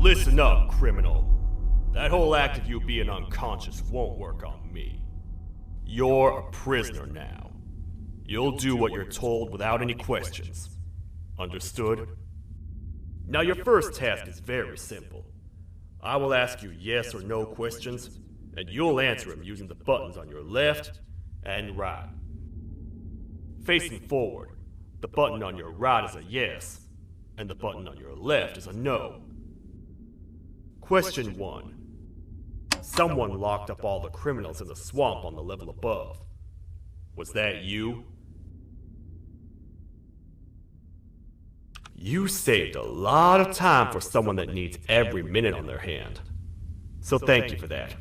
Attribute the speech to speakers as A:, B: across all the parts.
A: Listen up, criminal. That whole act of you being unconscious won't work on me. You're a prisoner now. You'll do what you're told without any questions. Understood? Now your first task is very simple. I will ask you yes or no questions, and you'll answer them using the buttons on your left and right. Facing forward, the button on your right is a yes, and the button on your left is a no. Question 1. Someone locked up all the criminals in the swamp on the level above. Was that you? You saved a lot of time for someone that needs every minute on their hand. So thank you for that.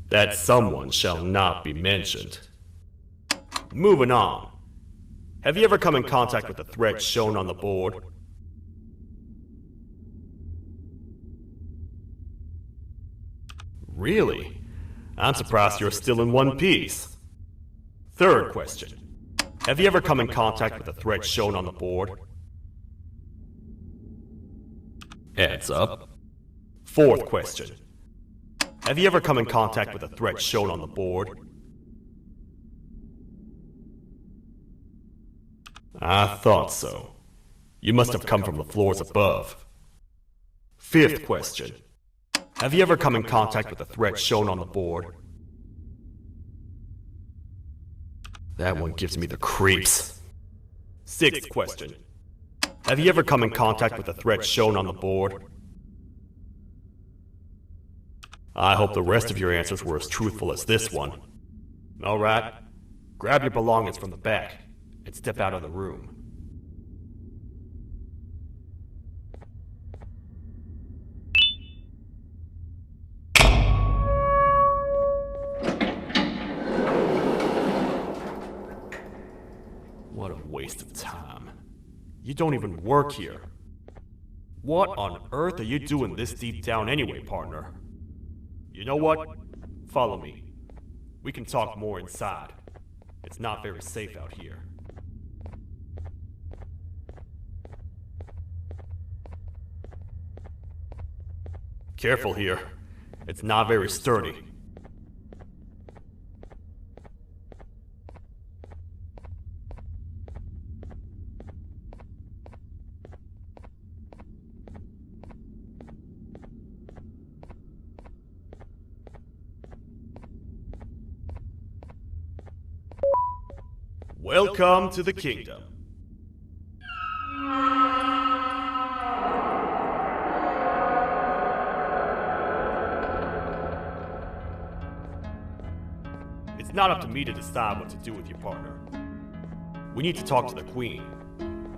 A: That someone shall not be mentioned. Moving on. Have you ever come in contact with the threat shown on the board? Really? I'm surprised you're still in one piece. Third question. Have you ever come in contact with the threat shown on the board? Heads up. Fourth question. Have you ever come in contact with the threat shown on the board? I thought so. You must have come from the floors above. Fifth question. Have you ever come in contact with the threat shown on the board? That one gives me the creeps. Sixth question. Have you ever come in contact with the threat shown on the board? I hope the rest of your answers were as truthful as this one. Alright, grab your belongings from the back and step out of the room. What a waste of time. You don't even work here. What on earth are you doing this deep down anyway, partner? You know what? Follow me. We can talk more inside. It's not very safe out here. Careful here. It's not very sturdy. Welcome to the kingdom. It's not up to me to decide what to do with your partner. We need to talk to the queen,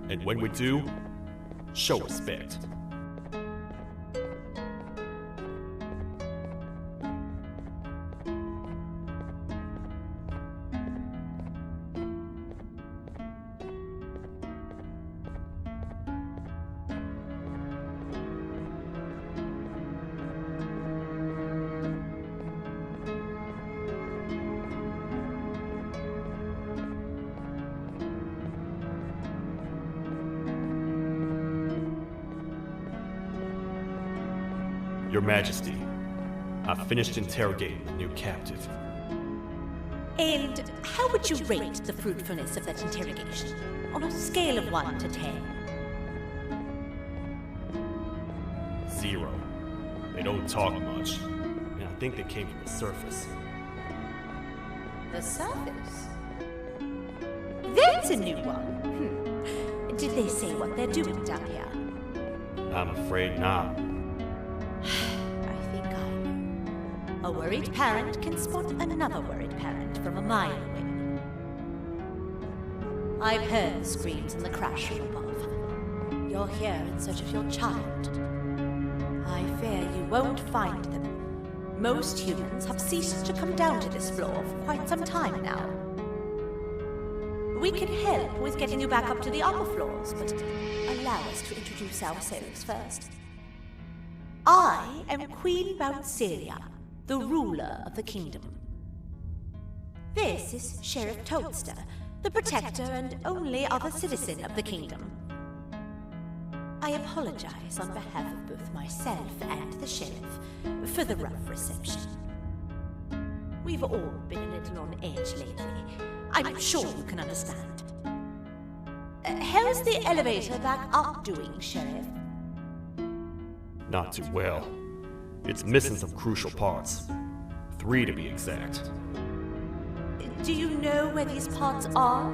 A: and when we do, show respect. Your Majesty, I've finished interrogating the new captive.
B: And how would you rate the fruitfulness of that interrogation? On a scale of 1 to 10?
A: 0. They don't talk much, and I think they came from the surface.
B: The surface? That's a new one. Did they say what they're doing down here?
A: I'm afraid not.
B: I think I know. A worried parent can spot another worried parent from a mile away. I've heard the screams and the crash from above. You're here in search of your child. I fear you won't find them. Most humans have ceased to come down to this floor for quite some time now. We can help with getting you back up to the upper floors, but allow us to introduce ourselves first. I am Queen Bouncelia, the ruler of the kingdom. This is Sheriff Toadster, the protector and only other citizen of the kingdom. I apologize on behalf of both myself and the sheriff for the rough reception. We've all been a little on edge lately. I'm sure you can understand. How's the elevator back up doing, Sheriff?
A: Not too well. It's missing some crucial parts. 3 to be exact.
B: Do you know where these parts are?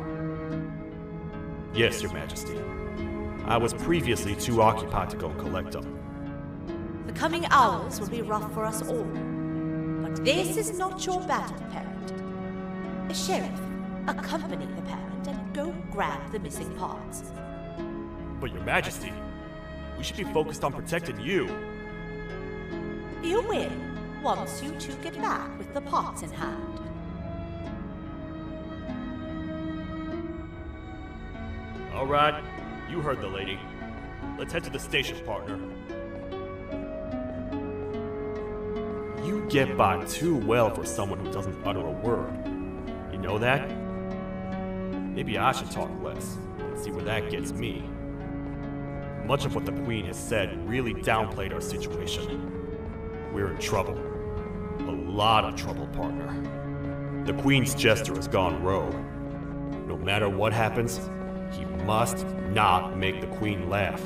A: Yes, Your Majesty. I was previously too occupied to go and collect them.
B: The coming hours will be rough for us all. But this is not your battle, parent. Sheriff, accompany the parent and go grab the missing parts.
A: But Your Majesty, we should be focused on protecting you.
B: You will, once you two get back with the parts in hand.
A: All right, you heard the lady. Let's head to the station, partner. You get by too well for someone who doesn't utter a word. You know that? Maybe I should talk less and see where that gets me. Much of what the Queen has said really downplayed our situation. We're in trouble. A lot of trouble, partner. The Queen's jester has gone rogue. No matter what happens, he must not make the Queen laugh.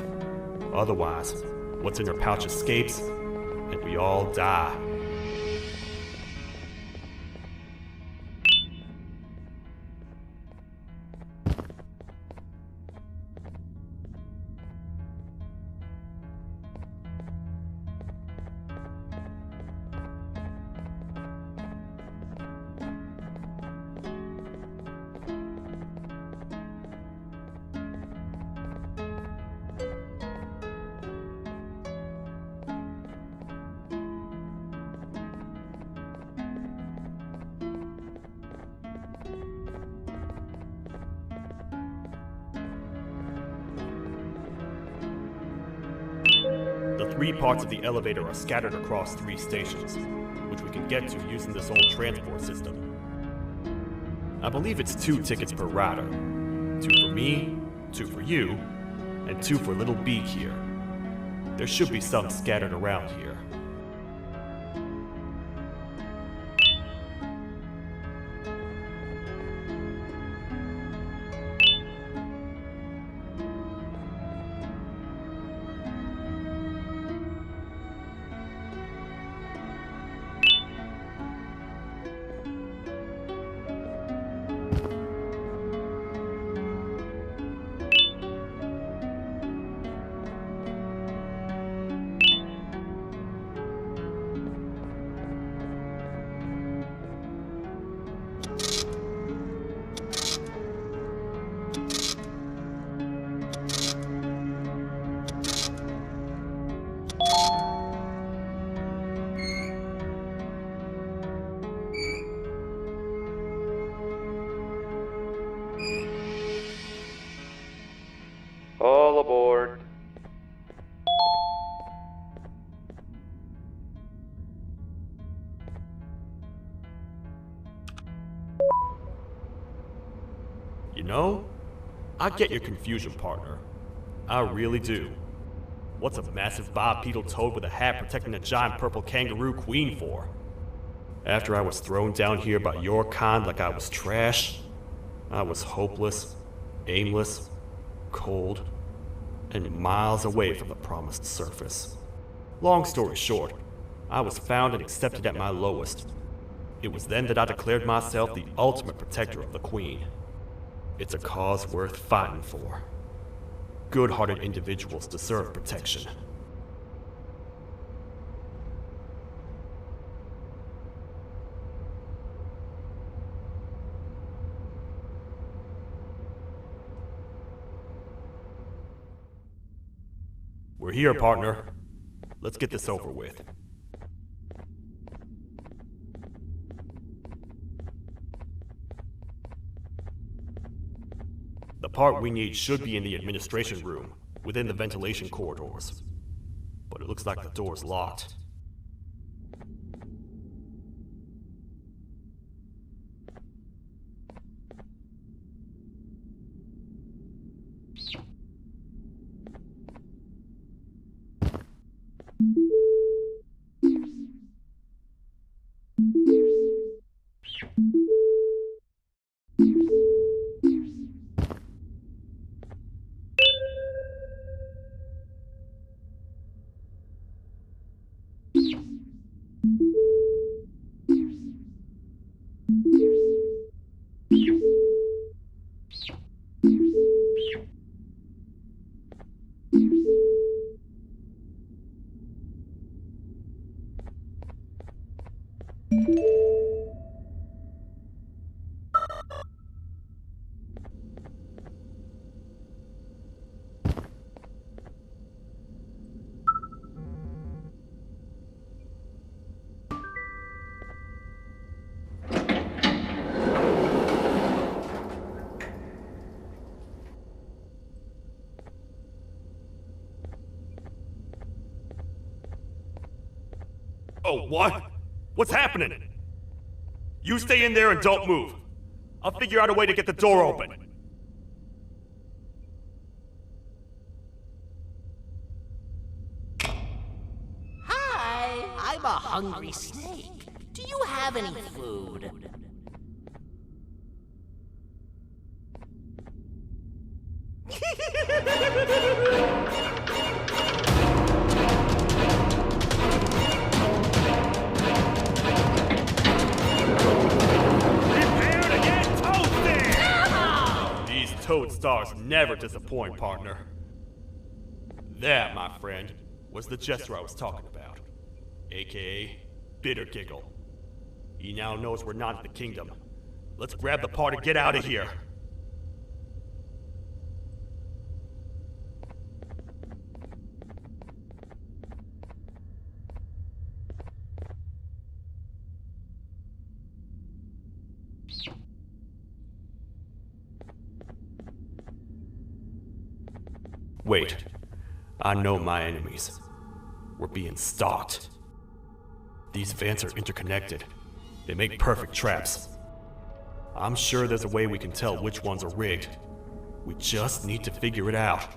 A: Otherwise, what's in her pouch escapes, and we all die. The 3 parts of the elevator are scattered across 3 stations, which we can get to using this old transport system. I believe it's 2 tickets per rider. 2 for me, 2 for you, and 2 for Little Beak here. There should be some scattered around here.
C: All aboard.
A: You know, I get your confusion, partner. I really do. What's a massive bipedal toad with a hat protecting a giant purple kangaroo queen for? After I was thrown down here by your kind like I was trash, I was hopeless, aimless, cold, and miles away from the promised surface. Long story short, I was found and accepted at my lowest. It was then that I declared myself the ultimate protector of the Queen. It's a cause worth fighting for. Good-hearted individuals deserve protection. We're here, partner. Let's get this over with. The part we need should be in the administration room, within the ventilation corridors. But it looks like the door's locked. Oh, what? What's happening? You stay in there and don't move. I'll figure out a way to get the door open.
D: Hi, I'm a hungry snake. Do you have any food?
A: Prepare to get toasted! These toad stars never disappoint, partner. That, my friend, was the gesture I was talking about. AKA Bitter Giggle. He now knows we're not at the kingdom. Let's grab the part and get out of here. Wait. I know my enemies. We're being stalked. These vents are interconnected. They make perfect traps. I'm sure there's a way we can tell which ones are rigged. We just need to figure it out.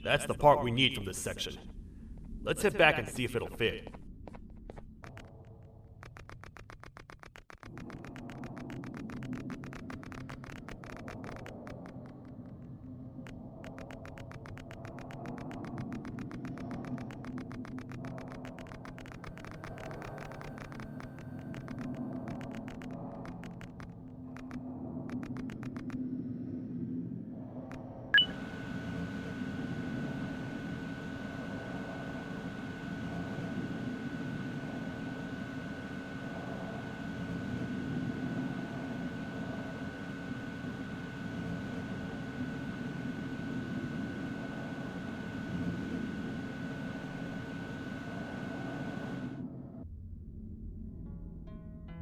A: That's the part we need from this section. Let's head back and see if it'll fit.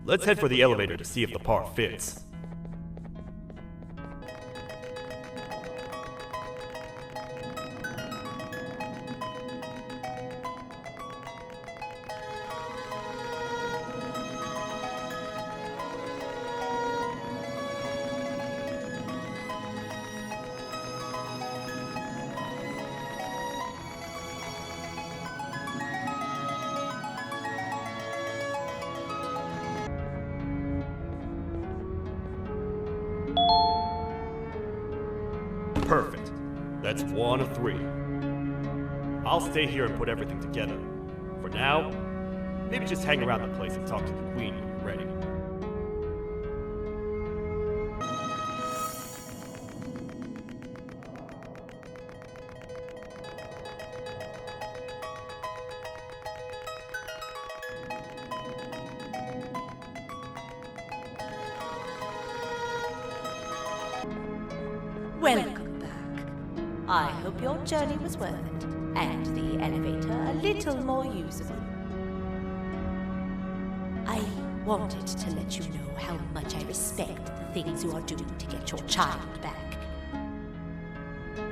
A: Let's head for the elevator to see if the part fits. Perfect. That's 1 of 3. I'll stay here and put everything together. For now, maybe just hang around the place and talk to the Queen when you're ready.
B: Welcome back. I hope your journey was worth it, and the elevator a little more usable. I wanted to let you know how much I respect the things you are doing to get your child back.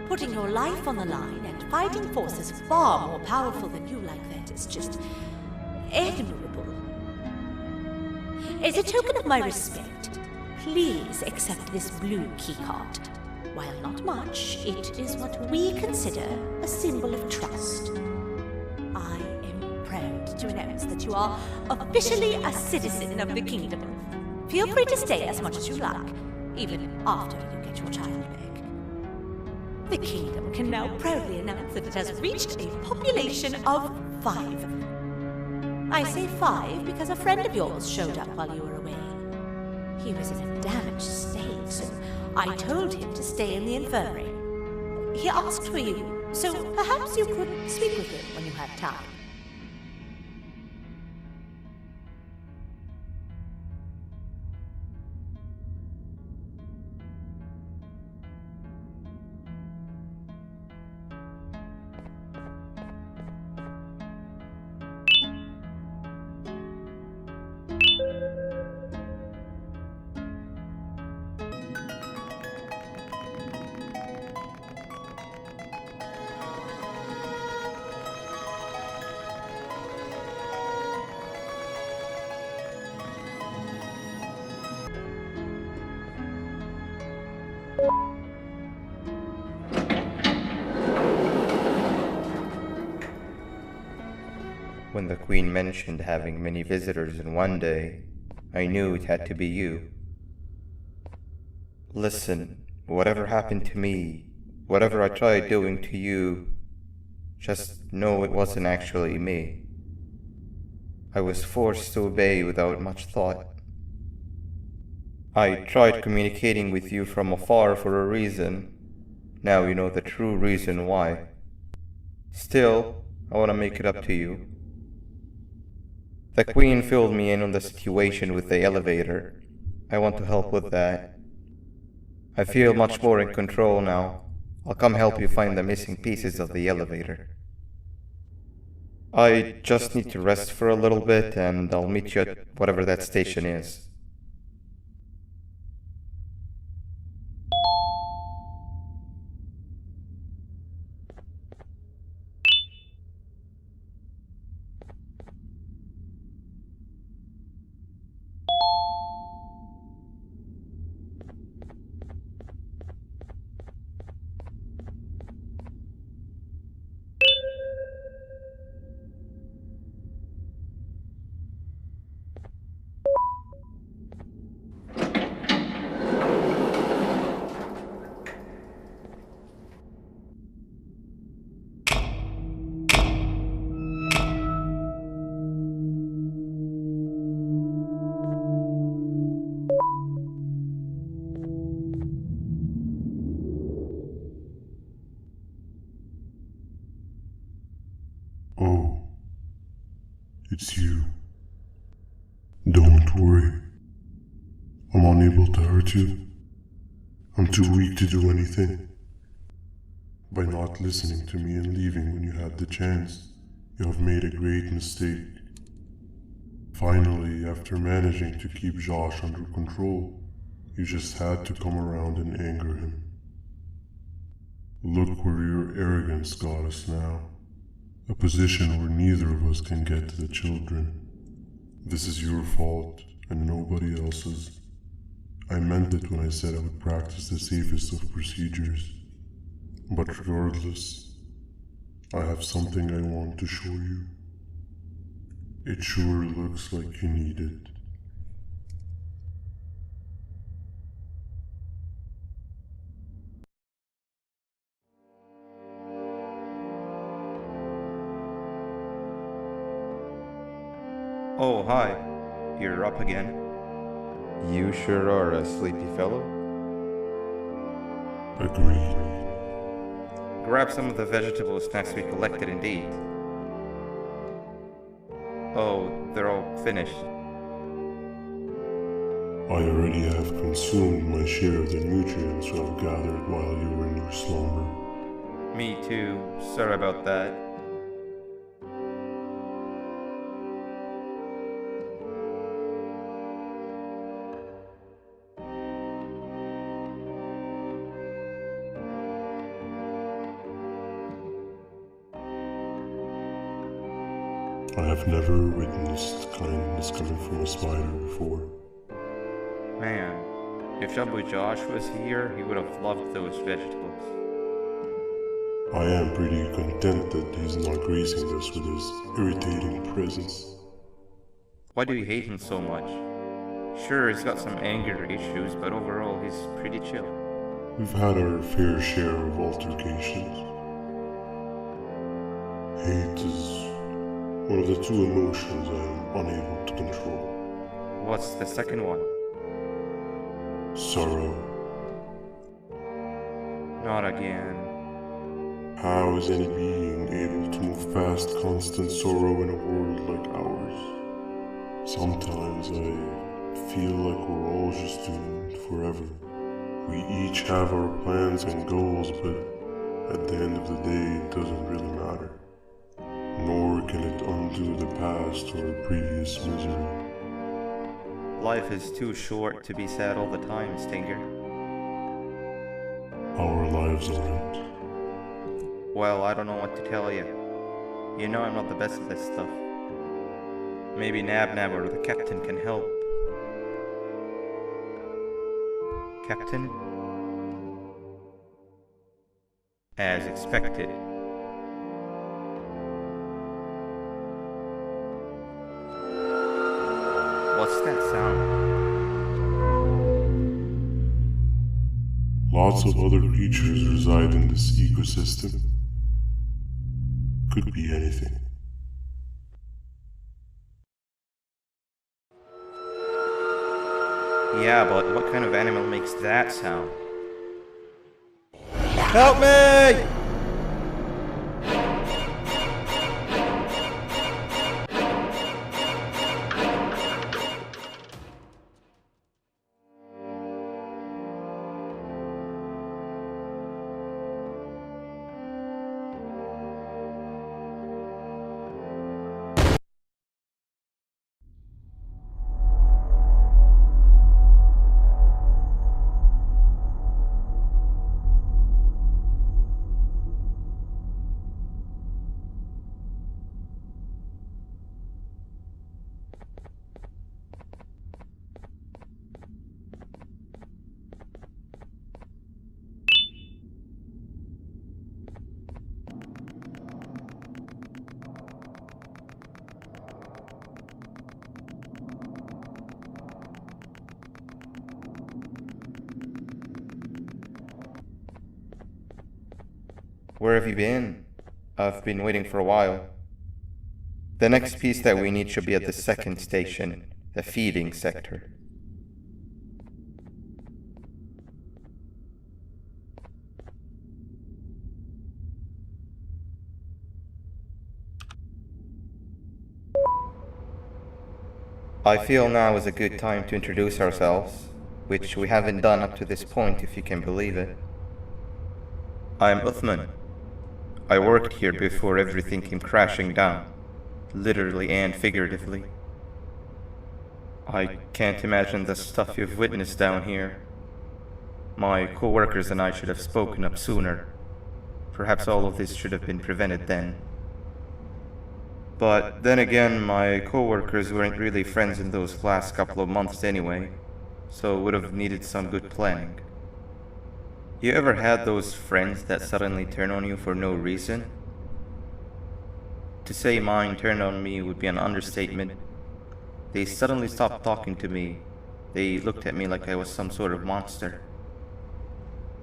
B: Putting your life on the line and fighting forces far more powerful than you like that is just admirable. As a token of my respect, please accept this blue keycard. While not much, it is what we consider a symbol of trust. I am proud to announce that you are officially a citizen of the kingdom. Feel free to stay as much as you like, even after you get your child back. The kingdom can now proudly announce that it has reached a population of 5. I say 5 because a friend of yours showed up while you were away. He was in a damaged state, so I told him to stay in the infirmary. He asked for you, so perhaps you could speak with him when you had time.
E: When the Queen mentioned having many visitors in one day, I knew it had to be you. Listen, whatever happened to me, whatever I tried doing to you, just know it wasn't actually me. I was forced to obey without much thought. I tried communicating with you from afar for a reason. Now you know the true reason why. Still, I want to make it up to you. The Queen filled me in on the situation with the elevator. I want to help with that. I feel much more in control now. I'll come help you find the missing pieces of the elevator. I just need to rest for a little bit and I'll meet you at whatever that station is.
F: It's you. Don't worry. I'm unable to hurt you. I'm too weak to do anything. By not listening to me and leaving when you had the chance, you have made a great mistake. Finally, after managing to keep Josh under control, you just had to come around and anger him. Look where your arrogance got us now. A position where neither of us can get to the children. This is your fault, and nobody else's. I meant it when I said I would practice the safest of procedures. But regardless, I have something I want to show you. It sure looks like you need it.
E: Oh, hi. You're up again. You sure are a sleepy fellow.
F: Agreed.
E: Grab some of the vegetable snacks we collected and eat. Oh, they're all finished.
F: I already have consumed my share of the nutrients I've gathered while you were in your slumber.
E: Me too. Sorry about that.
F: I have never witnessed kindness coming from a spider before.
E: Man, if Shabu Josh was here, he would have loved those vegetables.
F: I am pretty content that he's not gracing us with his irritating presence.
E: Why do you hate him so much? Sure, he's got some anger issues, but overall he's pretty chill.
F: We've had our fair share of altercations. Hate is one of the two emotions I am unable to control.
E: What's the second one?
F: Sorrow.
E: Not again.
F: How is any being able to move past constant sorrow in a world like ours? Sometimes I feel like we're all just doomed forever. We each have our plans and goals, but at the end of the day, it doesn't really matter. Nor can it undo the past or previous misery.
E: Life is too short to be sad all the time, Stinger.
F: Our lives aren't.
E: Well, I don't know what to tell you. You know I'm not the best at this stuff. Maybe Nab or the captain can help. Captain? As expected. What's that sound?
F: Lots of other creatures reside in this ecosystem. Could be anything.
E: Yeah, but what kind of animal makes that sound?
G: Help me!
E: Where have you been? I've been waiting for a while. The next piece that we need should be at the second station, the feeding sector. I feel now is a good time to introduce ourselves, which we haven't done up to this point, if you can believe it. I'm Uthman. I worked here before everything came crashing down, literally and figuratively. I can't imagine the stuff you've witnessed down here. My co-workers and I should have spoken up sooner. Perhaps all of this should have been prevented then. But then again, my co-workers weren't really friends in those last couple of months anyway, so would have needed some good planning. You ever had those friends that suddenly turn on you for no reason? To say mine turned on me would be an understatement. They suddenly stopped talking to me. They looked at me like I was some sort of monster.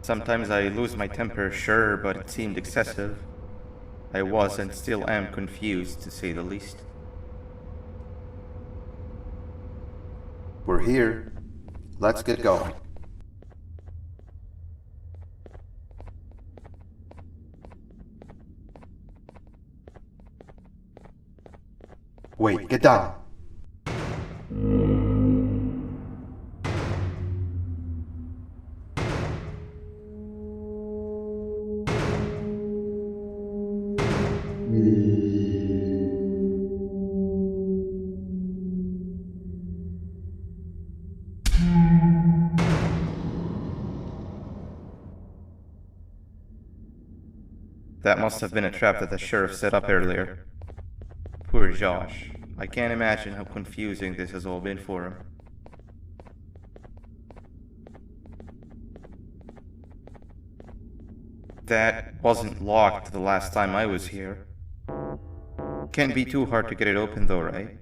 E: Sometimes I lose my temper, sure, but it seemed excessive. I was and still am confused, to say the least.
G: We're here. Let's get going. Wait, get down.
E: That must have been a trap that the sheriff set up earlier. Poor Josh. I can't imagine how confusing this has all been for him. That wasn't locked the last time I was here. Can't be too hard to get it open though, right?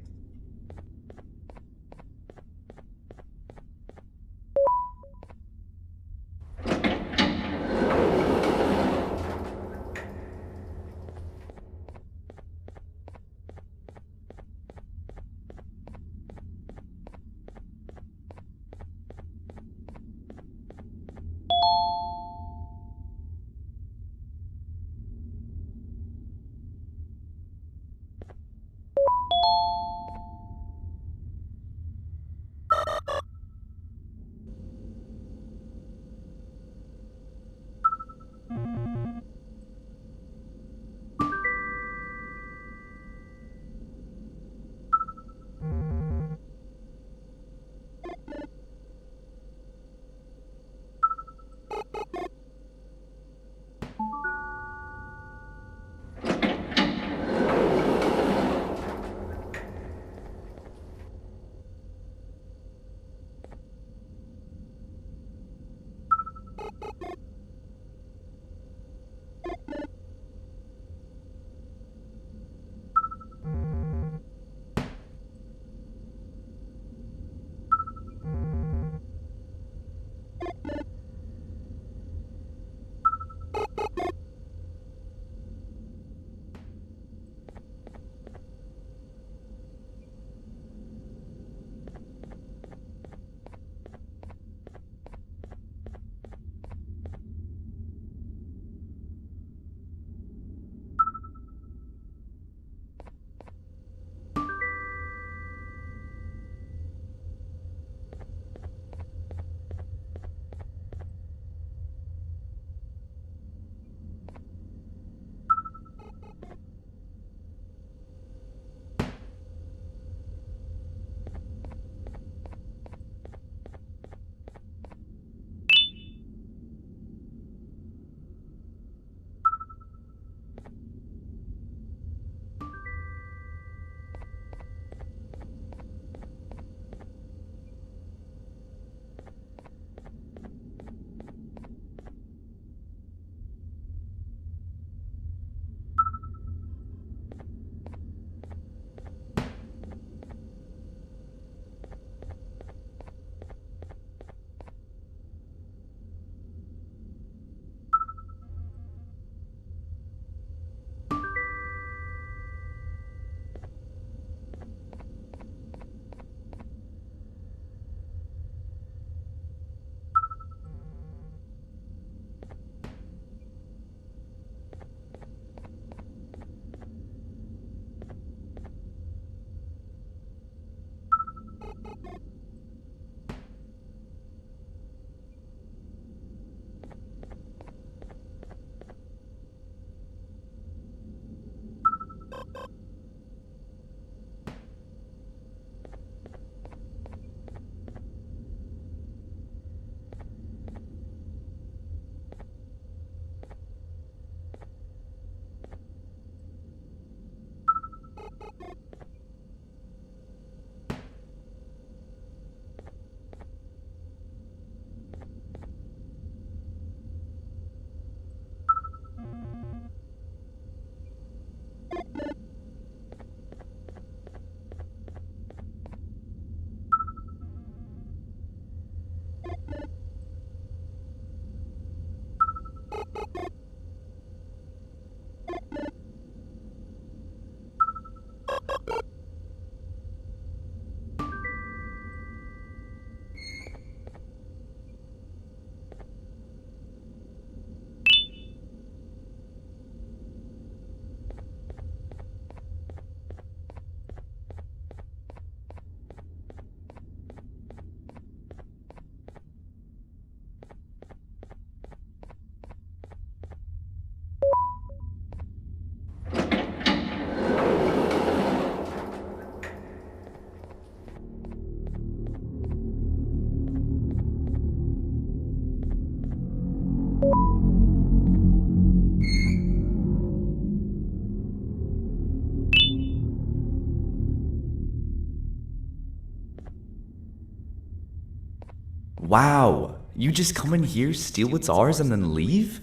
H: Wow, you just come in here, steal what's ours, and then leave?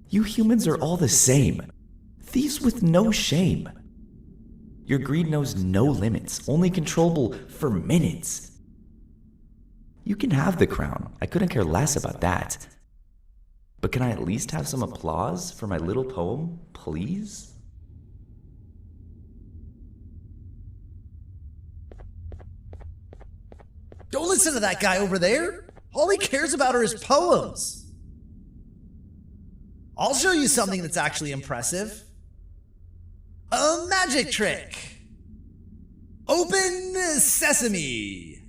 H: You humans are all the same. Thieves with no shame. Your greed knows no limits, only controllable for minutes. You can have the crown, I couldn't care less about that. But can I at least have some applause for my little poem, please?
I: Don't listen to that guy over there. All he cares about are his poems. I'll show you something that's actually impressive. A magic trick. Open sesame.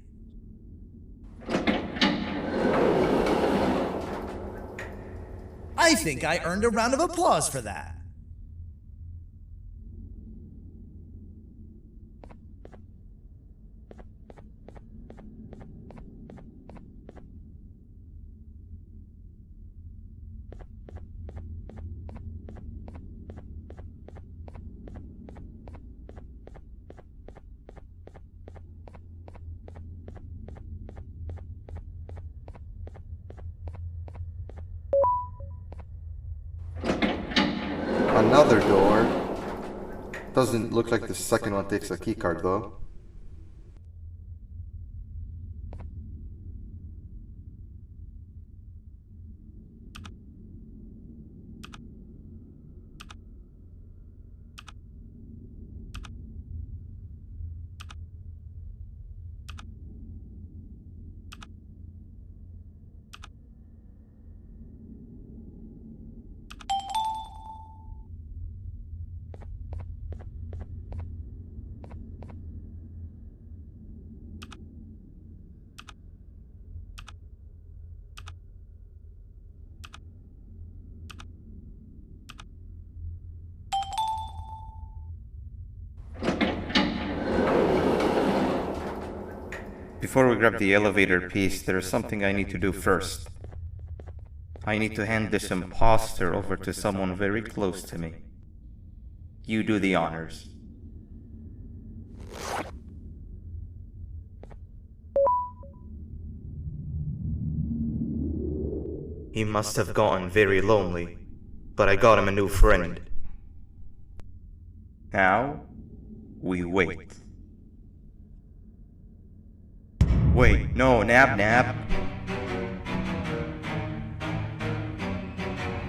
I: I think I earned a round of applause for that.
G: Another door. Doesn't look like the second one takes a keycard though.
E: Before we grab the elevator piece, there is something I need to do first. I need to hand this imposter over to someone very close to me. You do the honors. He must have gotten very lonely, but I got him a new friend. Now, we wait. Wait, no, Nab.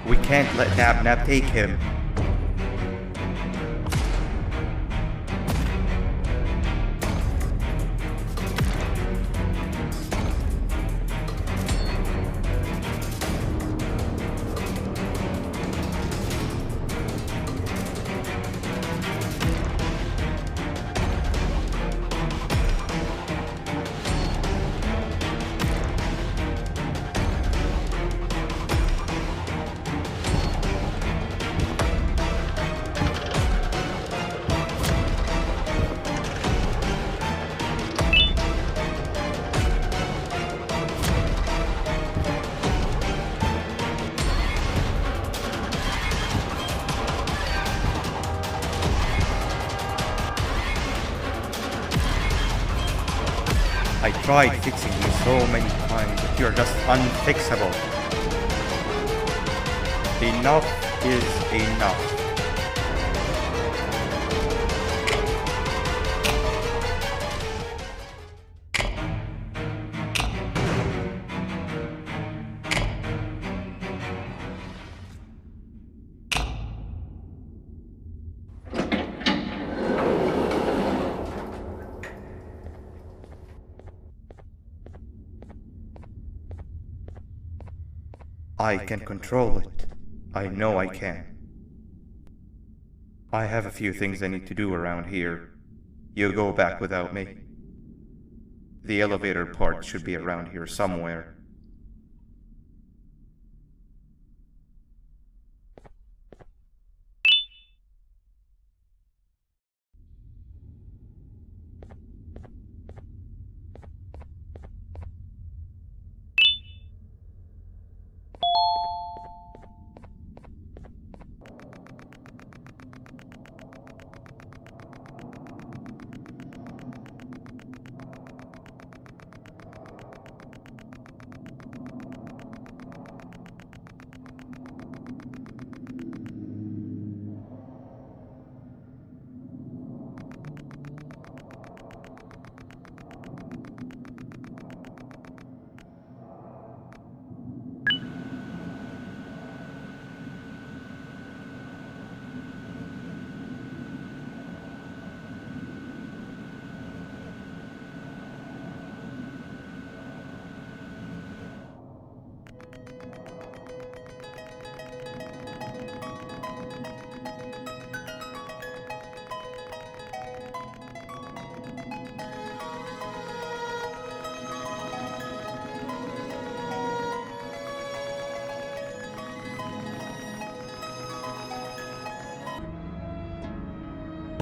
E: We can't let Nab take him. I tried fixing you so many times, but you're just unfixable. Enough is enough. I can control it. I know I can. I have a few things I need to do around here. You go back without me. The elevator part should be around here somewhere.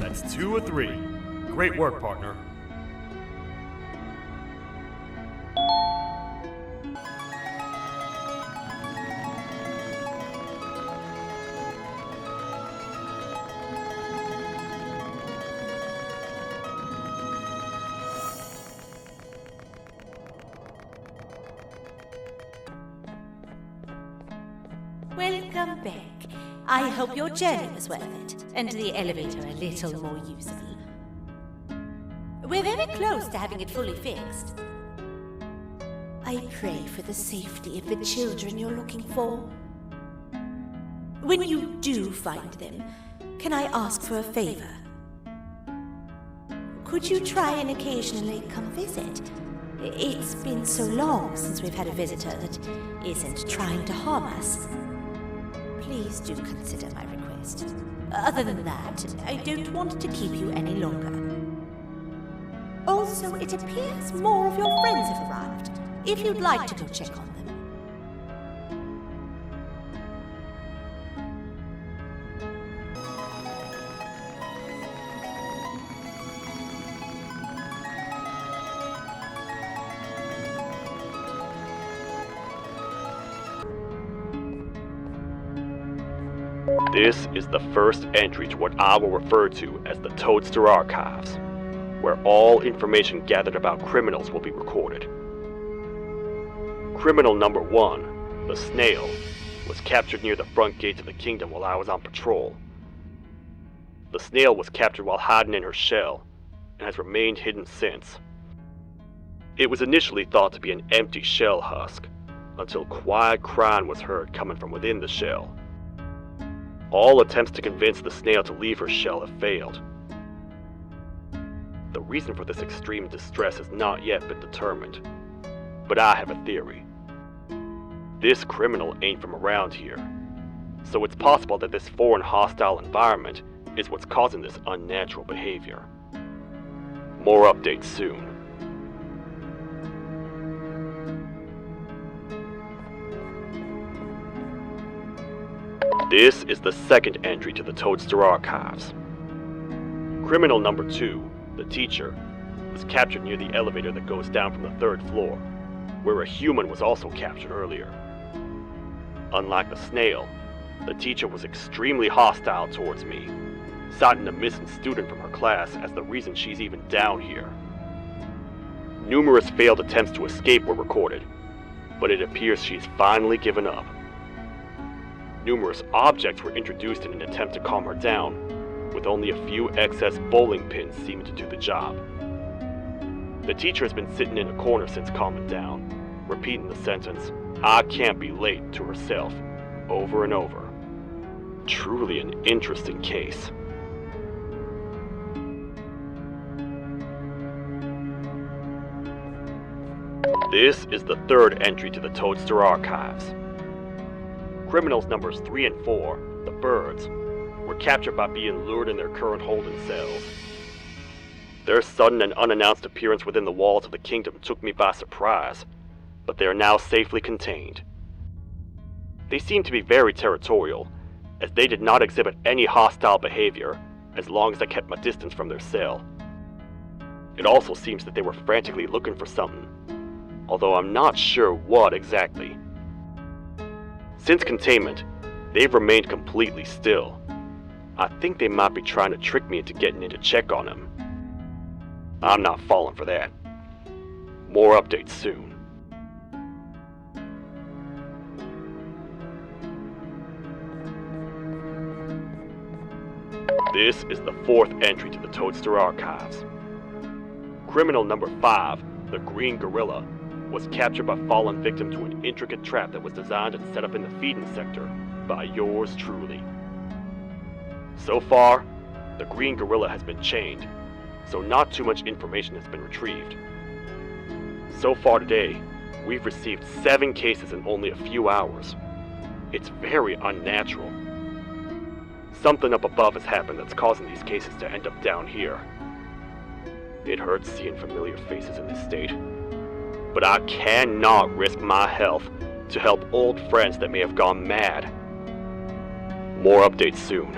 A: That's 2 of 3. Great work, partner.
B: Welcome back. I hope your journey was worth it, and the elevator a little more usable. We're very close to having it fully fixed. I pray for the safety of the children you're looking for. When you do find them, can I ask for a favor? Could you try and occasionally come visit? It's been so long since we've had a visitor that isn't trying to harm us. Please do consider my request. Other than that, I don't want to keep you any longer. Also, it appears more of your friends have arrived, if you'd like to go check on them.
A: This is the first entry to what I will refer to as the Toadster Archives, where all information gathered about criminals will be recorded. Criminal number 1, the Snail, was captured near the front gate of the kingdom while I was on patrol. The Snail was captured while hiding in her shell, and has remained hidden since. It was initially thought to be an empty shell husk, until quiet crying was heard coming from within the shell. All attempts to convince the Snail to leave her shell have failed. The reason for this extreme distress has not yet been determined, but I have a theory. This criminal ain't from around here, so it's possible that this foreign hostile environment is what's causing this unnatural behavior. More updates soon. This is the second entry to the Toadster Archives. Criminal number 2, the teacher, was captured near the elevator that goes down from the 3rd floor, where a human was also captured earlier. Unlike the Snail, the teacher was extremely hostile towards me, citing a missing student from her class as the reason she's even down here. Numerous failed attempts to escape were recorded, but it appears she's finally given up. Numerous objects were introduced in an attempt to calm her down, with only a few excess bowling pins seeming to do the job. The teacher has been sitting in a corner since calming down, repeating the sentence, "I can't be late," to herself, over and over. Truly an interesting case. This is the 3rd entry to the Toadster Archives. Criminals numbers 3 and 4, the Birds, were captured by being lured in their current holding cells. Their sudden and unannounced appearance within the walls of the kingdom took me by surprise, but they are now safely contained. They seem to be very territorial, as they did not exhibit any hostile behavior as long as I kept my distance from their cell. It also seems that they were frantically looking for something, although I'm not sure what exactly. Since containment, they've remained completely still. I think they might be trying to trick me into getting in to check on them. I'm not falling for that. More updates soon. This is the 4th entry to the Toadster Archives. Criminal number 5, the Green Gorilla, was captured by falling victim to an intricate trap that was designed and set up in the feeding sector by yours truly. So far, the Green Gorilla has been chained, so not too much information has been retrieved. So far today, we've received 7 cases in only a few hours. It's very unnatural. Something up above has happened that's causing these cases to end up down here. It hurts seeing familiar faces in this state, but I cannot risk my health to help old friends that may have gone mad. More updates soon.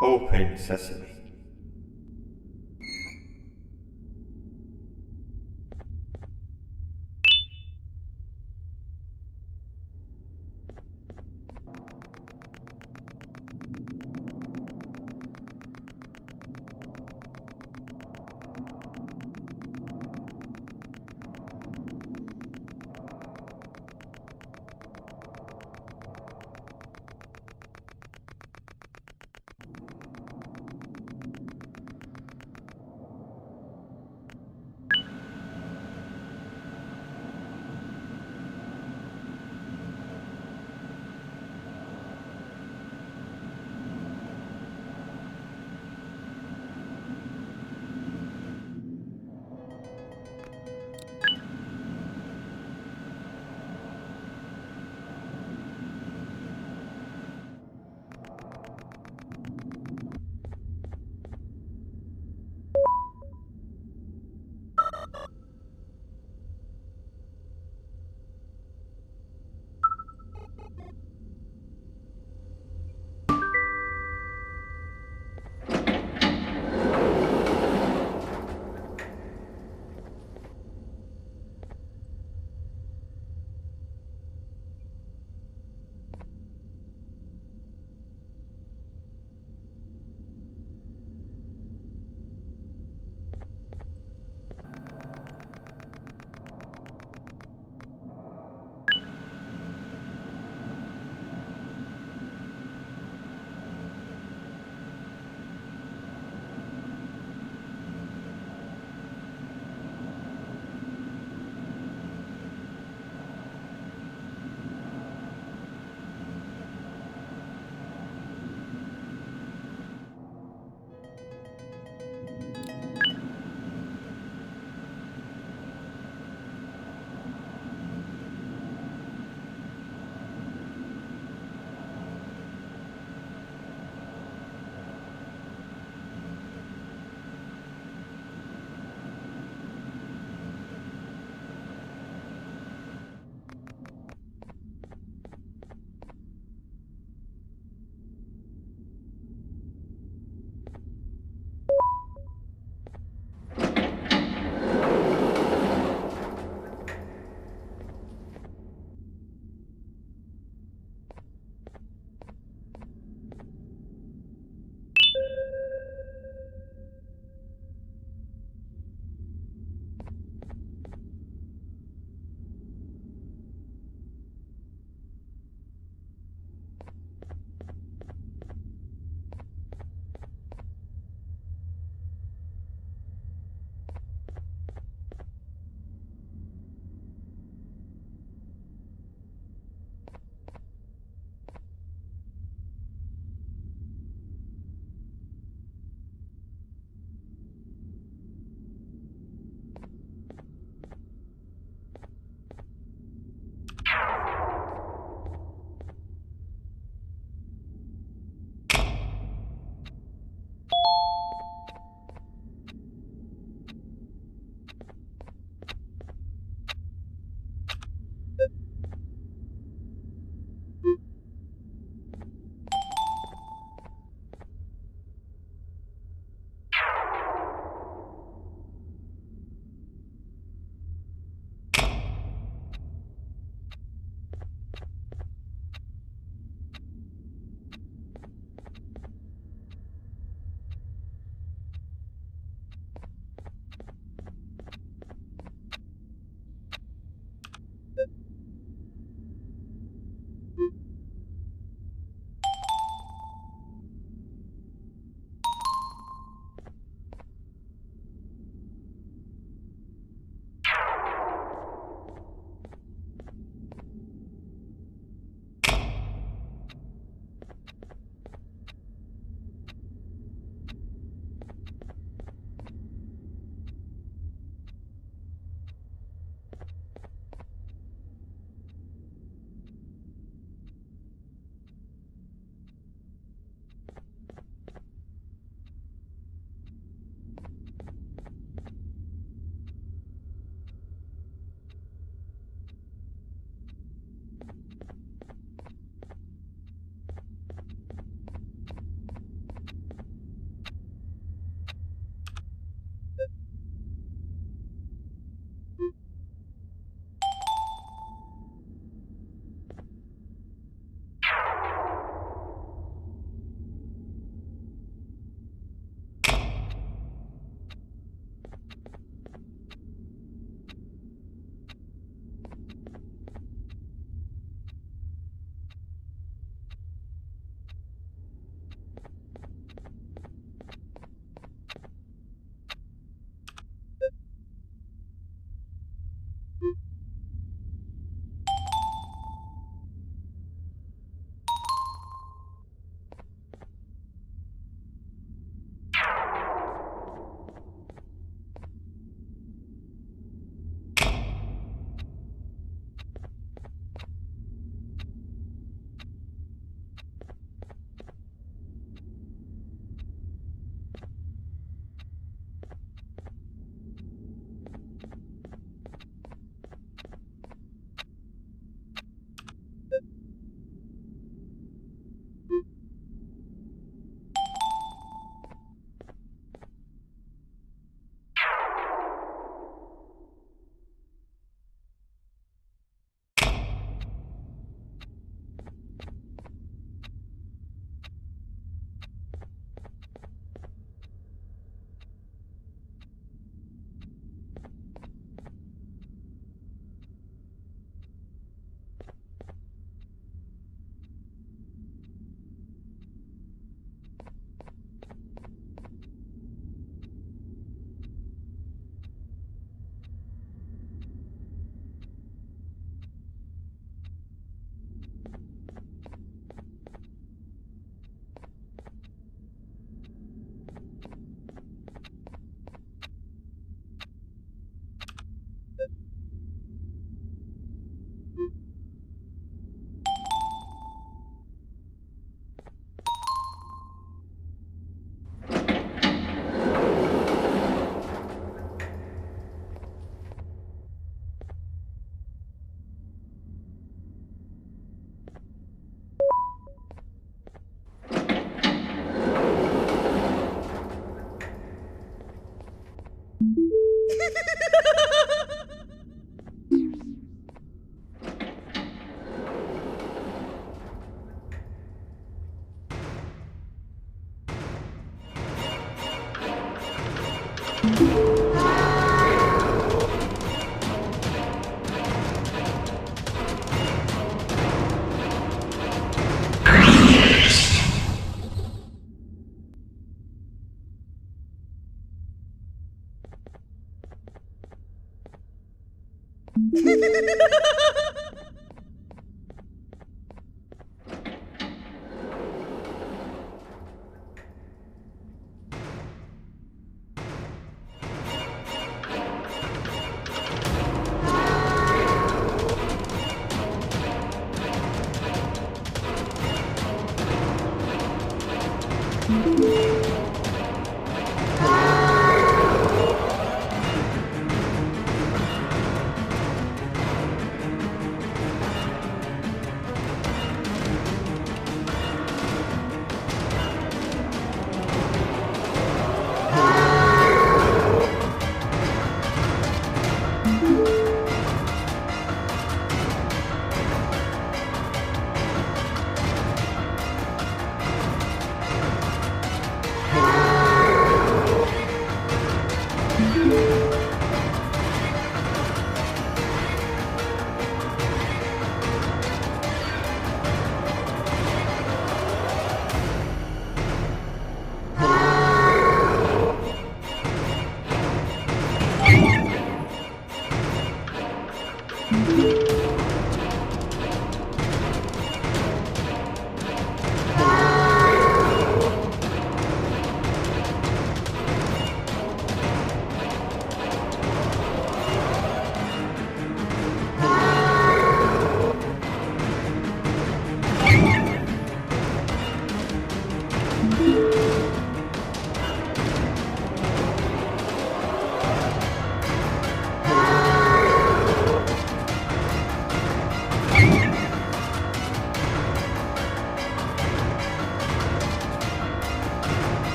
E: Open sesame.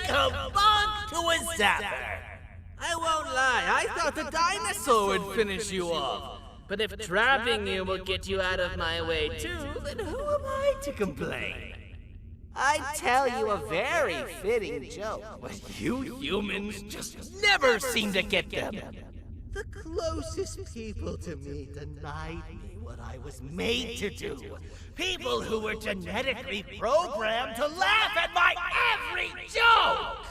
D: kabunk to a zapper. I won't lie, I thought the dinosaur would finish you off. But if trapping you will get you out of my way too, then who am I to complain? I'd tell you a very fitting joke, but you humans just never seem to get them. The closest people to me denied me what I was made to do. People who were genetically programmed to laugh at my every joke!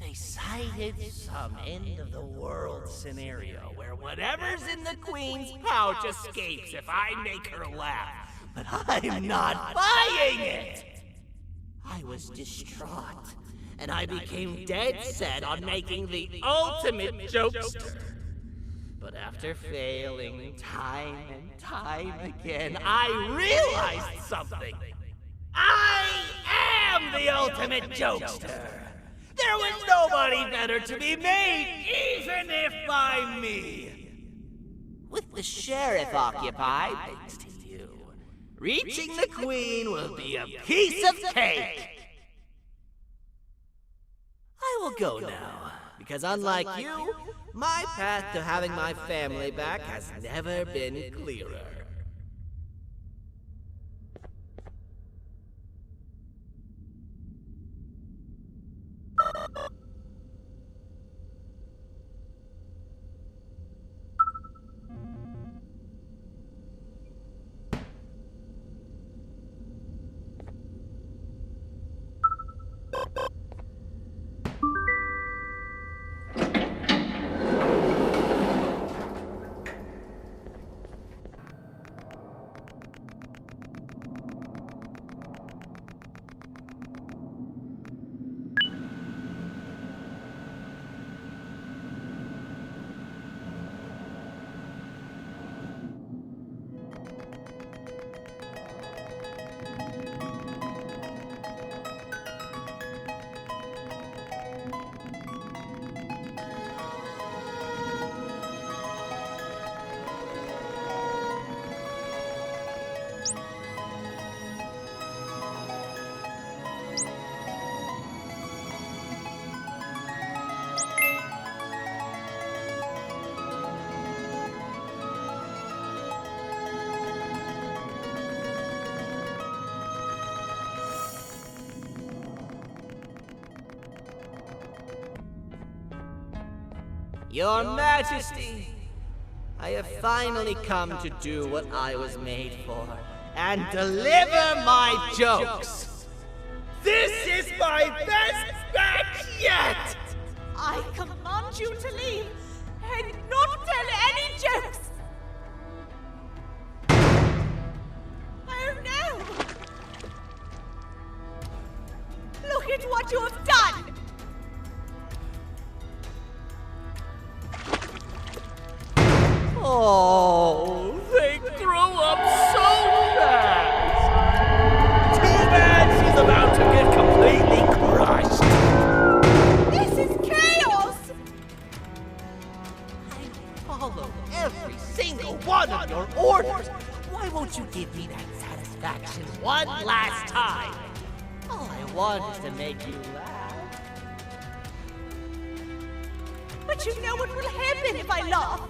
D: They cited some end-of-the-world scenario where whatever's in the Queen's pouch escapes if I make her laugh. But I'm not buying it! I was distraught, and I became dead set on making the ultimate jokester. But after failing time and time again, I realized something. I am the ultimate jokester! There was nobody better to be made, even if by me! With the sheriff occupied, thanks to you, reaching the Queen will be a piece of cake! I will go now, because unlike you, my path to having my family back has never been clearer. Your Majesty, I have finally come to do what I was made for, and deliver my jokes! This is my best batch yet!
B: I command you to leave and not tell any jokes! Oh no! Look at what you have done!
D: Oh, they grew up so fast! Too bad she's about to get completely crushed!
B: This is chaos!
D: I follow every single one of your orders! Why won't you give me that satisfaction one last time? All I want is to make you laugh.
B: But you know what will happen if I laugh.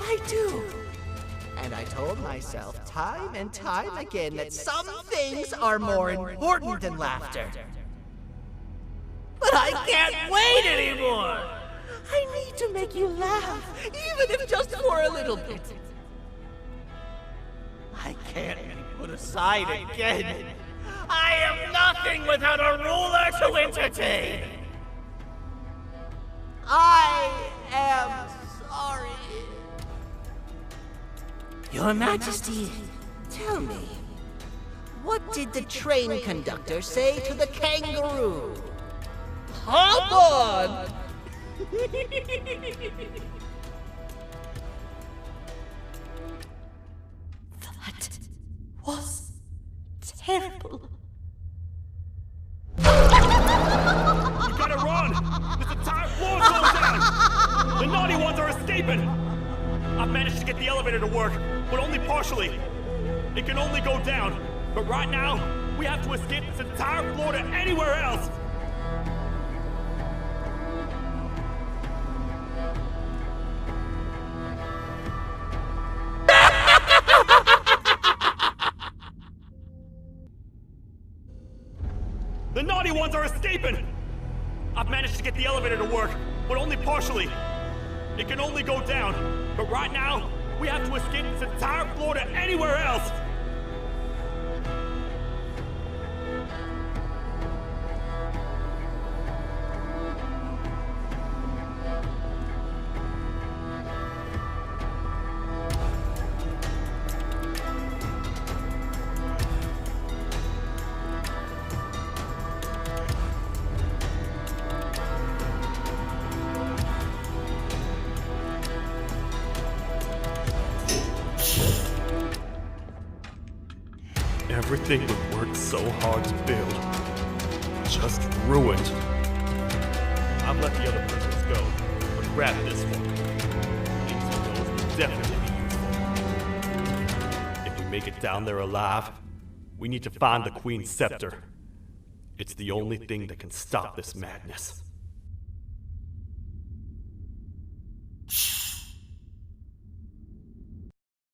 D: I do. And I told myself time and time again that some things are more important than laughter. But I can't wait anymore! I need to make you laugh, even if just for a little bit. I can't be put aside again. I am nothing without a ruler to entertain. I am sorry. Your Majesty, tell me, what did the train conductor say to the kangaroo? Hop on!
B: That was terrible.
A: You gotta run! This entire floor goes down! The naughty ones are escaping! I've managed to get the elevator to work, but only partially. It can only go down, But right now, we have to escape this entire floor to anywhere else! The naughty ones are escaping! I've managed to get the elevator to work, but only partially. It can only go down. But right now, we have to escape this entire floor to anywhere else! Everything we worked so hard to build, just ruined. I've let the other prisoners go, but grab this one. These those will definitely be useful. If we make it down there alive, we need to find the Queen's scepter. It's the only thing that can stop this madness.